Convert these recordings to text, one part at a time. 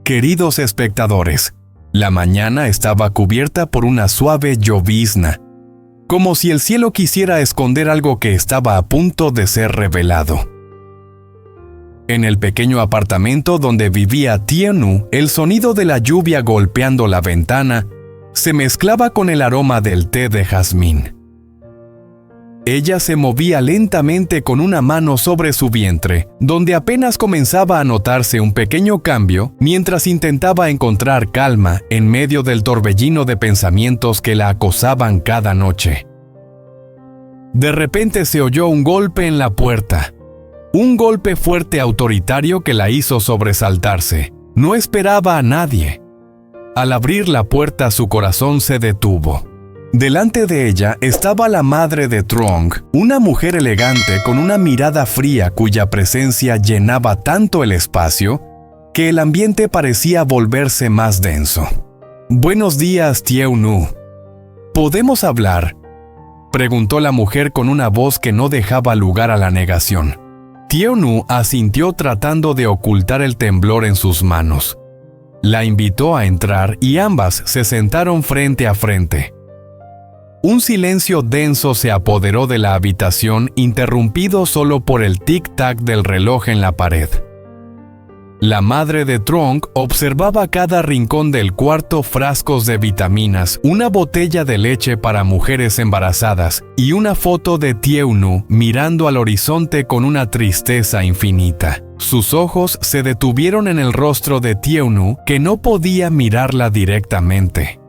Queridos espectadores, la mañana estaba cubierta por una suave llovizna, como si el cielo quisiera esconder algo que estaba a punto de ser revelado. En el pequeño apartamento donde vivía Tieu-nu, el sonido de la lluvia golpeando la ventana se mezclaba con el aroma del té de jazmín. Ella se movía lentamente con una mano sobre su vientre, donde apenas comenzaba a notarse un pequeño cambio, mientras intentaba encontrar calma en medio del torbellino de pensamientos que la acosaban cada noche. De repente se oyó un golpe en la puerta. Un golpe fuerte autoritario que la hizo sobresaltarse. No esperaba a nadie. Al abrir la puerta, su corazón se detuvo. Delante de ella estaba la madre de Truong, una mujer elegante con una mirada fría cuya presencia llenaba tanto el espacio que el ambiente parecía volverse más denso. «Buenos días, Tieu-nu. ¿Podemos hablar?», preguntó la mujer con una voz que no dejaba lugar a la negación. Tieu-nu asintió tratando de ocultar el temblor en sus manos. La invitó a entrar y ambas se sentaron frente a frente. Un silencio denso se apoderó de la habitación, interrumpido solo por el tic-tac del reloj en la pared. La madre de Truong observaba cada rincón del cuarto: frascos de vitaminas, una botella de leche para mujeres embarazadas y una foto de Tieu-nu mirando al horizonte con una tristeza infinita. Sus ojos se detuvieron en el rostro de Tieu-nu, que no podía mirarla directamente.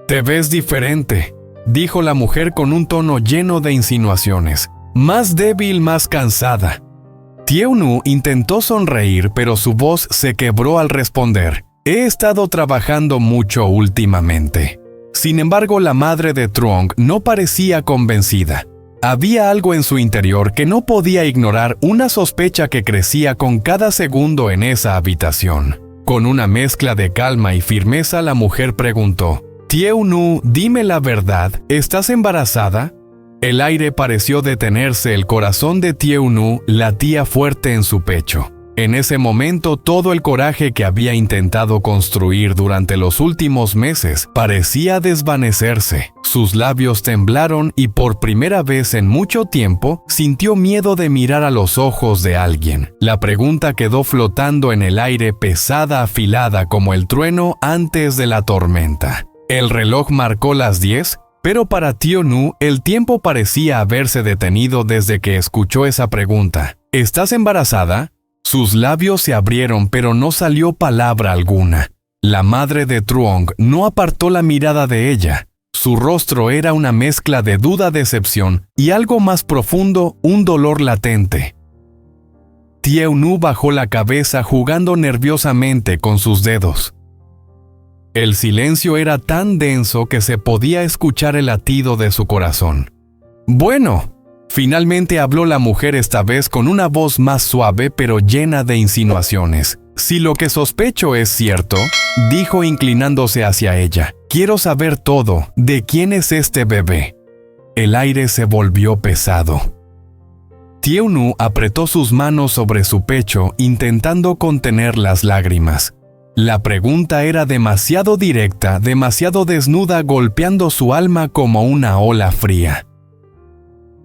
«Te ves diferente», dijo la mujer con un tono lleno de insinuaciones. «Más débil, más cansada». Tieu-nu intentó sonreír, pero su voz se quebró al responder: «He estado trabajando mucho últimamente». Sin embargo, la madre de Truong no parecía convencida. Había algo en su interior que no podía ignorar, una sospecha que crecía con cada segundo en esa habitación. Con una mezcla de calma y firmeza, la mujer preguntó: «Tieu-nu, dime la verdad, ¿estás embarazada?». El aire pareció detenerse, el corazón de Tieu-nu latía fuerte en su pecho. En ese momento, todo el coraje que había intentado construir durante los últimos meses parecía desvanecerse. Sus labios temblaron y por primera vez en mucho tiempo sintió miedo de mirar a los ojos de alguien. La pregunta quedó flotando en el aire, pesada, afilada como el trueno antes de la tormenta. El reloj marcó las 10, pero para Tieu-nu el tiempo parecía haberse detenido desde que escuchó esa pregunta. ¿Estás embarazada? Sus labios se abrieron, pero no salió palabra alguna. La madre de Truong no apartó la mirada de ella. Su rostro era una mezcla de duda, decepción y algo más profundo, un dolor latente. Tieu-nu bajó la cabeza, jugando nerviosamente con sus dedos. El silencio era tan denso que se podía escuchar el latido de su corazón. «Bueno», finalmente habló la mujer, esta vez con una voz más suave pero llena de insinuaciones. «Si lo que sospecho es cierto», dijo inclinándose hacia ella, «quiero saber todo. ¿De quién es este bebé?». El aire se volvió pesado. Tieu-nu apretó sus manos sobre su pecho, intentando contener las lágrimas. La pregunta era demasiado directa, demasiado desnuda, golpeando su alma como una ola fría.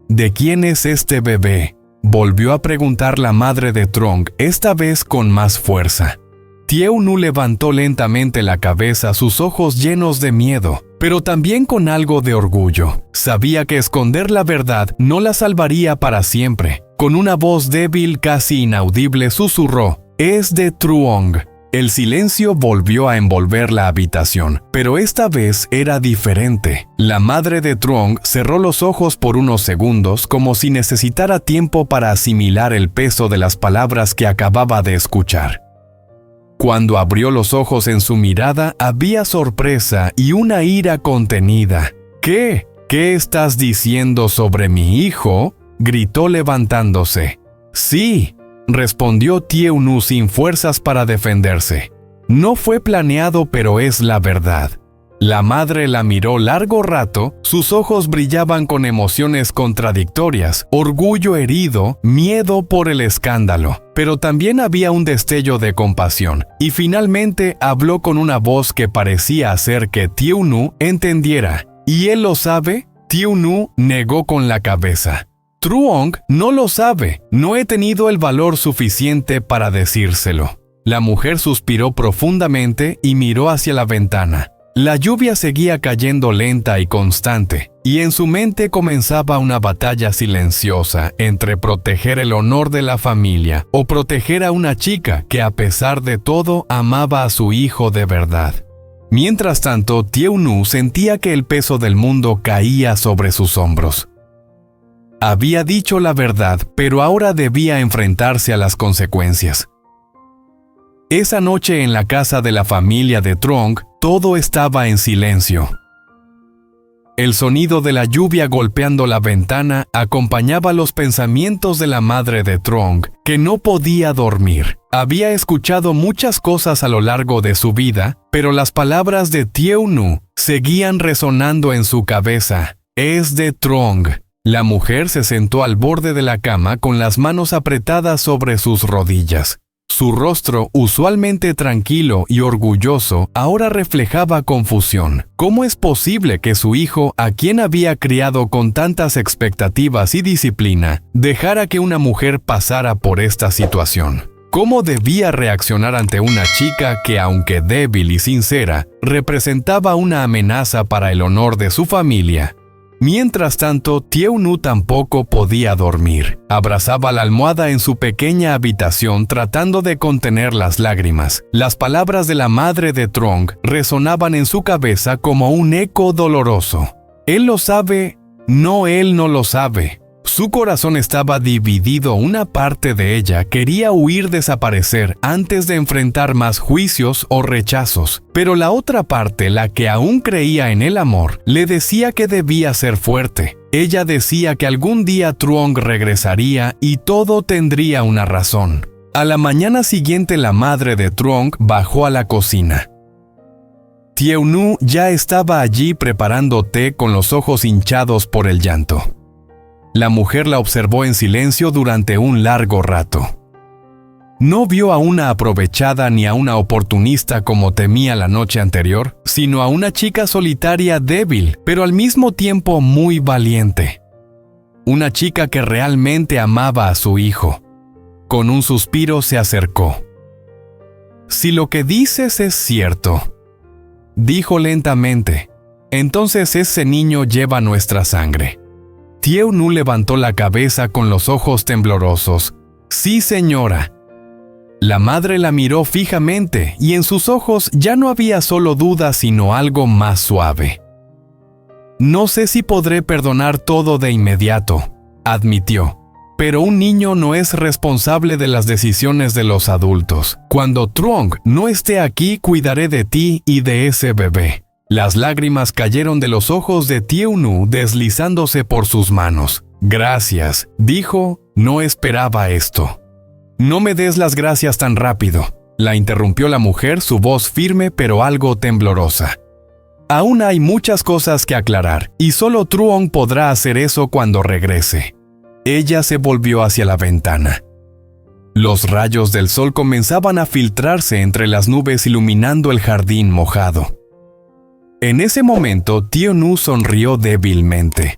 «¿De quién es este bebé?», volvió a preguntar la madre de Truong, esta vez con más fuerza. Tieu-nu levantó lentamente la cabeza, sus ojos llenos de miedo, pero también con algo de orgullo. Sabía que esconder la verdad no la salvaría para siempre. Con una voz débil, casi inaudible, susurró: «Es de Truong». El silencio volvió a envolver la habitación, pero esta vez era diferente. La madre de Truong cerró los ojos por unos segundos, como si necesitara tiempo para asimilar el peso de las palabras que acababa de escuchar. Cuando abrió los ojos, en su mirada había sorpresa y una ira contenida. «¿Qué? ¿Qué estás diciendo sobre mi hijo?», gritó levantándose. «Sí», respondió Tieu-nu sin fuerzas para defenderse. «No fue planeado, pero es la verdad». La madre la miró largo rato, sus ojos brillaban con emociones contradictorias, orgullo herido, miedo por el escándalo, pero también había un destello de compasión, y finalmente habló con una voz que parecía hacer que Thieu Nu entendiera. ¿Y él lo sabe? Thieu Nu negó con la cabeza. Truong no lo sabe, no he tenido el valor suficiente para decírselo. La mujer suspiró profundamente y miró hacia la ventana. La lluvia seguía cayendo lenta y constante, y en su mente comenzaba una batalla silenciosa entre proteger el honor de la familia o proteger a una chica que a pesar de todo amaba a su hijo de verdad. Mientras tanto, Thieu Nu sentía que el peso del mundo caía sobre sus hombros. Había dicho la verdad, pero ahora debía enfrentarse a las consecuencias. Esa noche en la casa de la familia de Truong, todo estaba en silencio. El sonido de la lluvia golpeando la ventana acompañaba los pensamientos de la madre de Truong, que no podía dormir. Había escuchado muchas cosas a lo largo de su vida, pero las palabras de Thieu Nu seguían resonando en su cabeza. Es de Truong. La mujer se sentó al borde de la cama con las manos apretadas sobre sus rodillas. Su rostro, usualmente tranquilo y orgulloso, ahora reflejaba confusión. ¿Cómo es posible que su hijo, a quien había criado con tantas expectativas y disciplina, dejara que una mujer pasara por esta situación? ¿Cómo debía reaccionar ante una chica que, aunque débil y sincera, representaba una amenaza para el honor de su familia? Mientras tanto, Thieu Nu tampoco podía dormir. Abrazaba la almohada en su pequeña habitación tratando de contener las lágrimas. Las palabras de la madre de Truong resonaban en su cabeza como un eco doloroso. ¿Él lo sabe? No, él no lo sabe. Su corazón estaba dividido, una parte de ella quería huir, desaparecer, antes de enfrentar más juicios o rechazos. Pero la otra parte, la que aún creía en el amor, le decía que debía ser fuerte. Ella decía que algún día Truong regresaría y todo tendría una razón. A la mañana siguiente la madre de Truong bajó a la cocina. Thieu Nu ya estaba allí preparando té con los ojos hinchados por el llanto. La mujer la observó en silencio durante un largo rato. No vio a una aprovechada ni a una oportunista como temía la noche anterior, sino a una chica solitaria débil, pero al mismo tiempo muy valiente. Una chica que realmente amaba a su hijo. Con un suspiro se acercó. «Si lo que dices es cierto», dijo lentamente, «entonces ese niño lleva nuestra sangre». Thieu Nu levantó la cabeza con los ojos temblorosos. «Sí, señora». La madre la miró fijamente y en sus ojos ya no había solo duda sino algo más suave. «No sé si podré perdonar todo de inmediato», admitió. «Pero un niño no es responsable de las decisiones de los adultos. Cuando Truong no esté aquí, cuidaré de ti y de ese bebé». Las lágrimas cayeron de los ojos de Thieu Nu deslizándose por sus manos. «Gracias», dijo, «no esperaba esto». «No me des las gracias tan rápido», la interrumpió la mujer, su voz firme pero algo temblorosa. «Aún hay muchas cosas que aclarar, y solo Truong podrá hacer eso cuando regrese». Ella se volvió hacia la ventana. Los rayos del sol comenzaban a filtrarse entre las nubes iluminando el jardín mojado. En ese momento, Thieu Nu sonrió débilmente.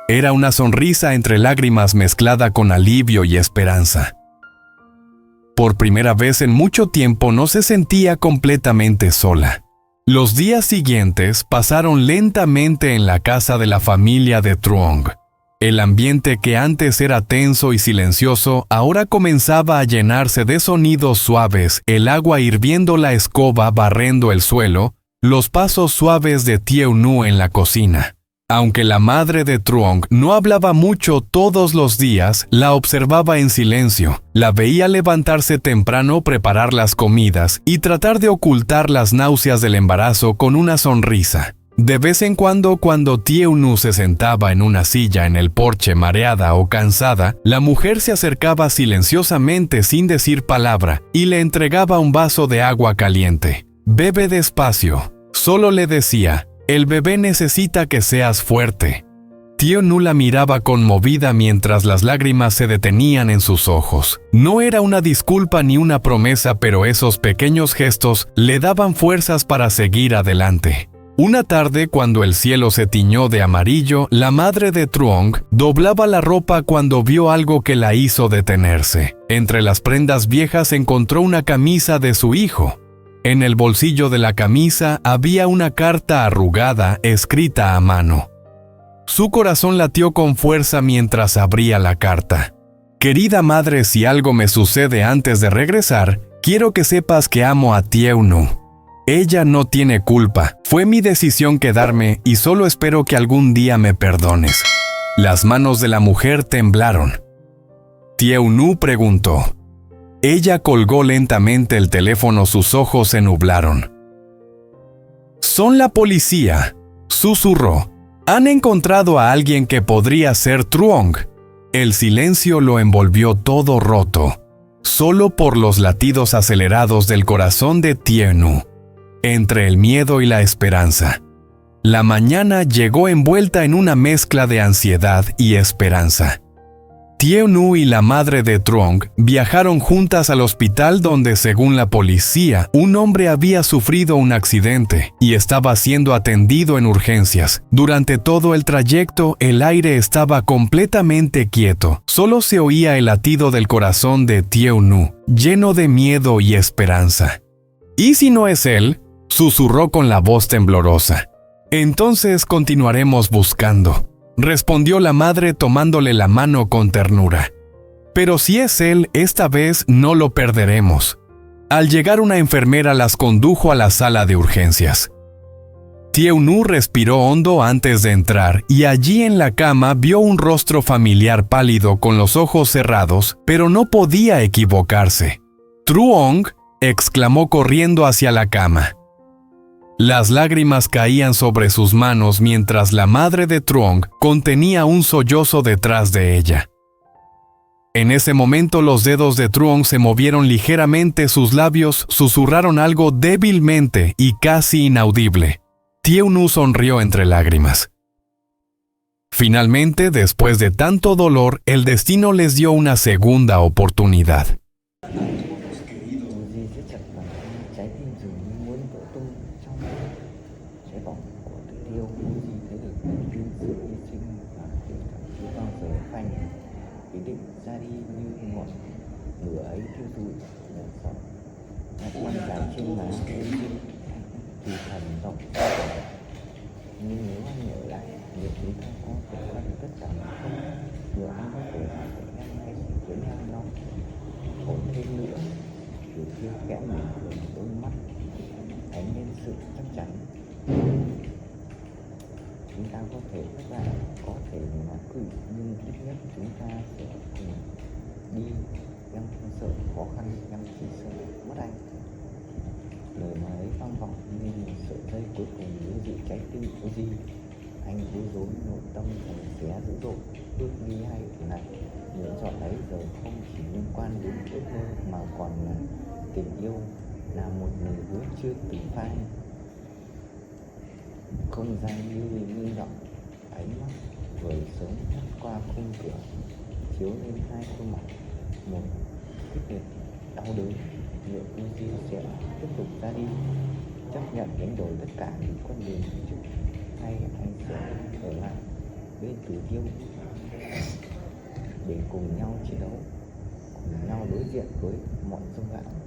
Era una sonrisa entre lágrimas mezclada con alivio y esperanza. Por primera vez en mucho tiempo no se sentía completamente sola. Los días siguientes pasaron lentamente en la casa de la familia de Truong. El ambiente que antes era tenso y silencioso ahora comenzaba a llenarse de sonidos suaves, el agua hirviendo, la escoba barrendo el suelo, los pasos suaves de Thieu Nu en la cocina. Aunque la madre de Truong no hablaba mucho todos los días, la observaba en silencio. La veía levantarse temprano, preparar las comidas y tratar de ocultar las náuseas del embarazo con una sonrisa. De vez en cuando Thieu Nu se sentaba en una silla en el porche mareada o cansada, la mujer se acercaba silenciosamente sin decir palabra y le entregaba un vaso de agua caliente. «Bebe despacio», Solo le decía, el bebé necesita que seas fuerte. Tío Nu la miraba conmovida mientras las lágrimas se detenían en sus ojos. No era una disculpa ni una promesa, pero esos pequeños gestos le daban fuerzas para seguir adelante. Una tarde, cuando el cielo se tiñó de amarillo, la madre de Truong doblaba la ropa cuando vio algo que la hizo detenerse. Entre las prendas viejas encontró una camisa de su hijo. En el bolsillo de la camisa había una carta arrugada escrita a mano. Su corazón latió con fuerza mientras abría la carta. Querida madre, si algo me sucede antes de regresar, quiero que sepas que amo a Tieu Nu. Ella no tiene culpa. Fue mi decisión quedarme y solo espero que algún día me perdones. Las manos de la mujer temblaron. Tieu Nu preguntó. Ella colgó lentamente el teléfono, sus ojos se nublaron. «Son la policía», susurró. «Han encontrado a alguien que podría ser Truong». El silencio lo envolvió todo roto, solo por los latidos acelerados del corazón de Tieu Nu, entre el miedo y la esperanza. La mañana llegó envuelta en una mezcla de ansiedad y esperanza. Tieu Nu y la madre de Truong viajaron juntas al hospital donde, según la policía, un hombre había sufrido un accidente y estaba siendo atendido en urgencias. Durante todo el trayecto, el aire estaba completamente quieto. Solo se oía el latido del corazón de Tieu Nu, lleno de miedo y esperanza. «¿Y si no es él?», susurró con la voz temblorosa. «Entonces continuaremos buscando», respondió la madre tomándole la mano con ternura. «Pero si es él, esta vez no lo perderemos». Al llegar, una enfermera las condujo a la sala de urgencias. Tieu Nu respiró hondo antes de entrar y allí en la cama vio un rostro familiar pálido con los ojos cerrados, pero no podía equivocarse. «Truong», exclamó corriendo hacia la cama. Las lágrimas caían sobre sus manos mientras la madre de Truong contenía un sollozo detrás de ella. En ese momento los dedos de Truong se movieron ligeramente, sus labios susurraron algo débilmente y casi inaudible. Tieu Nu sonrió entre lágrimas. Finalmente, después de tanto dolor, el destino les dio una segunda oportunidad. Chúng ta có thể thất bại, có thể là cử, nhưng ít nhất chúng ta sẽ cùng đi. Em không sợ khó khăn, em chỉ sợ mất anh. Lời nói ấy vang vọng như một sợi dây cuối cùng giữ giữ trái tim của Di. Anh bối rối, nội tâm thằng xé dữ dội, ước nghi hay ủ này. Lựa chọn ấy giờ không chỉ liên quan đến ước mơ mà còn là tình yêu, là một lời hứa chưa từng phai. Không gian như ngưng động, ánh mắt vời sớm hắt qua khung cửa, chiếu lên hai khuôn mặt, một kịch liệt đau đớn. Liệu Uzi sẽ tiếp tục ra đi, chấp nhận đánh đổi tất cả những con đường trước, hay anh sẽ ở lại bên Tử Tiêu để cùng nhau chiến đấu, cùng nhau đối diện với mọi dông bão?